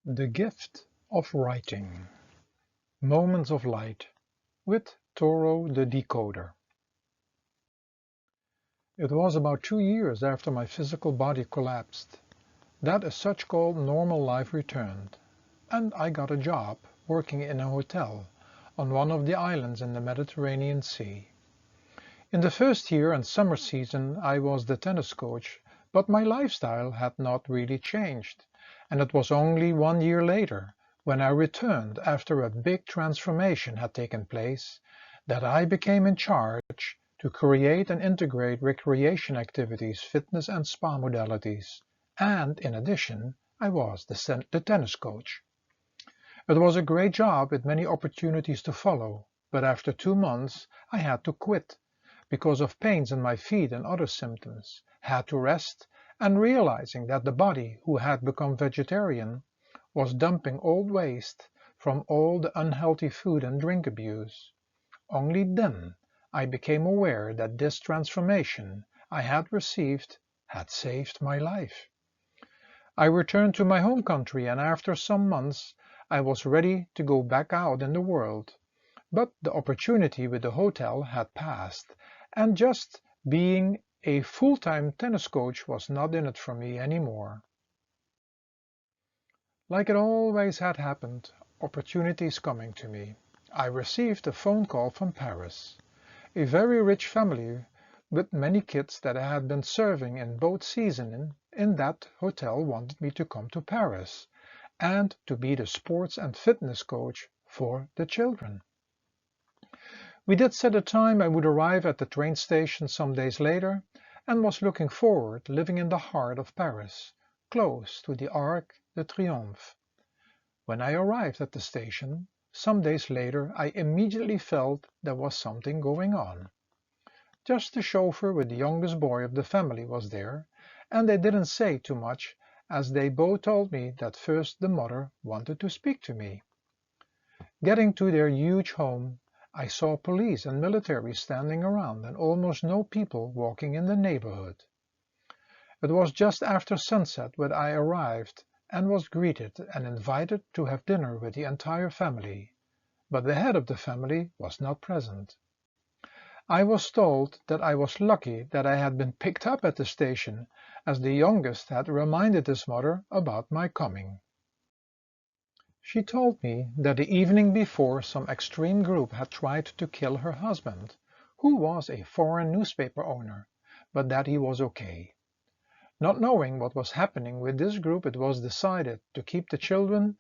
The Gift of Writing. Moments of Light with Toro the Decoder. It was about 2 years after my physical body collapsed that a such-called normal life returned, and I got a job working in a hotel on one of the islands in the Mediterranean Sea. In the first year and summer season I was the tennis coach, but my lifestyle had not really changed, and it was only 1 year later, when I returned after a big transformation had taken place, that I became in charge to create and integrate recreation activities, fitness and spa modalities, and in addition I was the tennis coach. It was a great job with many opportunities to follow, but after 2 months I had to quit because of pains in my feet and other symptoms, had to rest, and realizing that the body, who had become vegetarian, was dumping old waste from all the unhealthy food and drink abuse. Only then I became aware that this transformation I had received had saved my life. I returned to my home country, and after some months I was ready to go back out in the world, but the opportunity with the hotel had passed, and just being a full-time tennis coach was not in it for me anymore. Like it always had happened, opportunities coming to me, I received a phone call from Paris. A very rich family with many kids that I had been serving in both seasons in that hotel wanted me to come to Paris and to be the sports and fitness coach for the children. We did set a time I would arrive at the train station some days later, and was looking forward, living in the heart of Paris, close to the Arc de Triomphe. When I arrived at the station, some days later, I immediately felt there was something going on. Just the chauffeur with the youngest boy of the family was there, and they didn't say too much, as they both told me that first the mother wanted to speak to me. Getting to their huge home, I saw police and military standing around and almost no people walking in the neighborhood. It was just after sunset when I arrived and was greeted and invited to have dinner with the entire family, but the head of the family was not present. I was told that I was lucky that I had been picked up at the station, as the youngest had reminded his mother about my coming. She told me that the evening before some extreme group had tried to kill her husband, who was a foreign newspaper owner, but that he was okay. Not knowing what was happening with this group, it was decided to keep the children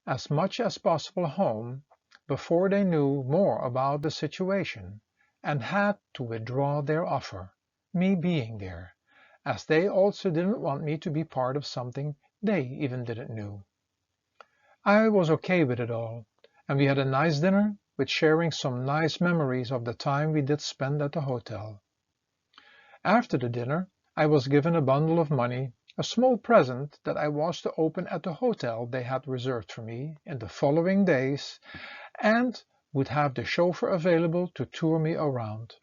as much as possible home before they knew more about the situation, and had to withdraw their offer, me being there, as they also didn't want me to be part of something they even didn't know. I was okay with it all, and we had a nice dinner, with sharing some nice memories of the time we did spend at the hotel. After the dinner, I was given a bundle of money, a small present that I was to open at the hotel they had reserved for me in the following days, and would have the chauffeur available to tour me around.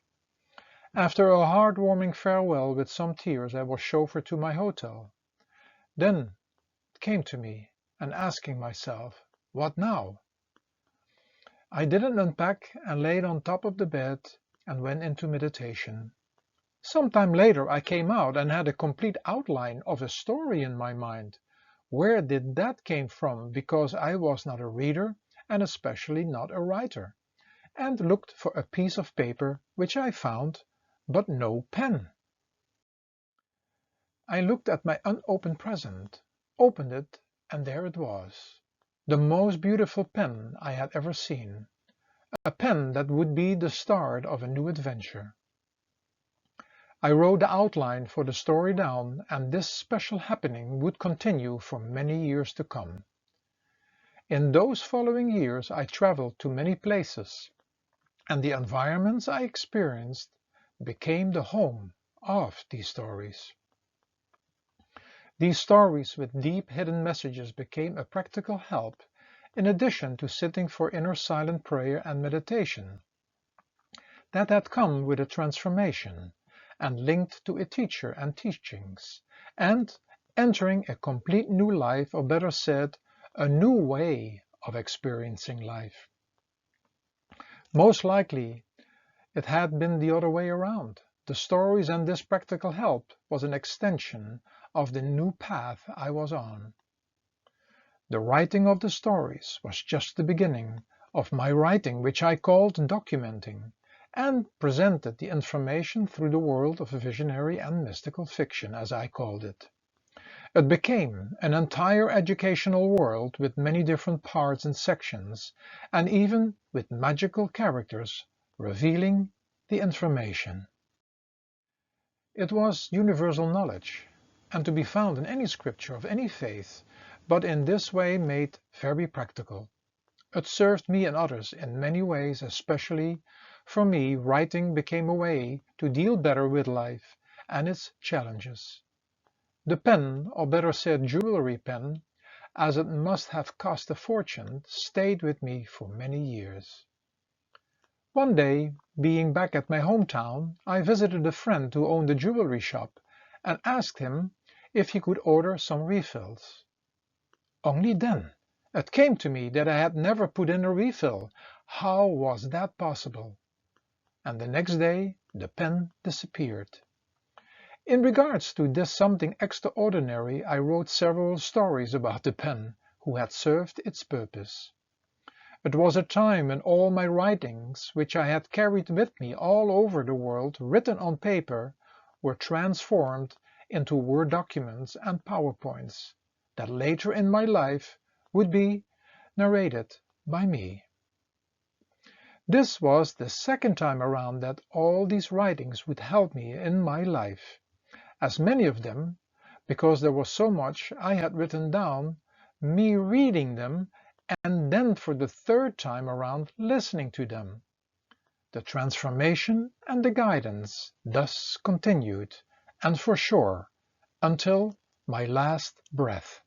After a heartwarming farewell with some tears, I was chauffeured to my hotel. Then it came to me, and asking myself, what now? I didn't unpack and laid on top of the bed and went into meditation. Some time later I came out and had a complete outline of a story in my mind. Where did that came from? Because I was not a reader and especially not a writer, and looked for a piece of paper, which I found, but no pen. I looked at my unopened present, opened it, and there it was. The most beautiful pen I had ever seen. A pen that would be the start of a new adventure. I wrote the outline for the story down, and this special happening would continue for many years to come. In those following years I traveled to many places, and the environments I experienced became the home of these stories. These stories with deep hidden messages became a practical help, in addition to sitting for inner silent prayer and meditation. That had come with a transformation, and linked to a teacher and teachings, and entering a complete new life, or better said, a new way of experiencing life. Most likely, it had been the other way around. The stories and this practical help was an extension of the new path I was on. The writing of the stories was just the beginning of my writing, which I called documenting, and presented the information through the world of visionary and mystical fiction, as I called it. It became an entire educational world with many different parts and sections, and even with magical characters revealing the information. It was universal knowledge, and to be found in any scripture of any faith, but in this way made very practical. It served me and others in many ways, especially for me writing became a way to deal better with life and its challenges. The pen, or better said jewelry pen, as it must have cost a fortune, stayed with me for many years. One day, being back at my hometown, I visited a friend who owned a jewelry shop and asked him if he could order some refills. Only then it came to me that I had never put in a refill. How was that possible? And the next day the pen disappeared. In regards to this something extraordinary, I wrote several stories about the pen, who had served its purpose. It was a time when all my writings, which I had carried with me all over the world, written on paper, were transformed into Word documents and PowerPoints that later in my life would be narrated by me. This was the second time around that all these writings would help me in my life. As many of them, because there was so much I had written down, me reading them, and then for the third time around listening to them. The transformation and the guidance thus continued, and for sure, until my last breath.